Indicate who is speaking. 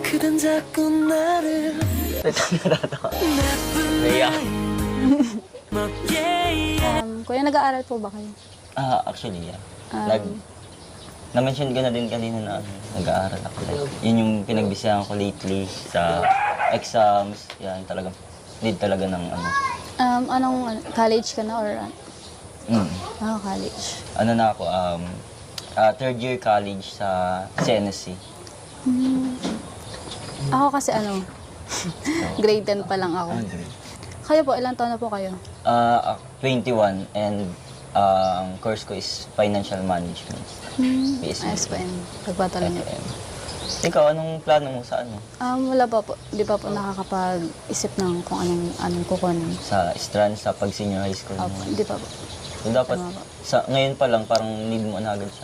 Speaker 1: 그댄 자꾸 나를
Speaker 2: Natatawa. Naiyak.
Speaker 3: Kuya, nag-aaral po ba kayo?
Speaker 2: Actually, yeah. Na-mention ko na din kanina na nag-aaral ako. Like, yun yung pinagbisihan ko lately sa exams. Yan, talagang need talaga ng ano.
Speaker 3: College ka na or college.
Speaker 2: Ano na ako, third year college sa CNSC.
Speaker 3: Ako kasi grade 10 pa lang ako. Kayo po, ilang taon na po kayo?
Speaker 2: 21 and ang course ko is Financial Management. PSM.
Speaker 3: SPM. Pagpatuloy niyo.
Speaker 2: Ikaw, anong plano mo sa ano?
Speaker 3: Wala pa po. Di pa po nakakapag-isip ng kung anong kukunin.
Speaker 2: Sa Strand, sa pag-senior high school?
Speaker 3: Opo, hindi pa po.
Speaker 2: So, dapat,
Speaker 3: Tama po.
Speaker 2: ngayon pa lang, parang need mo na agad siya.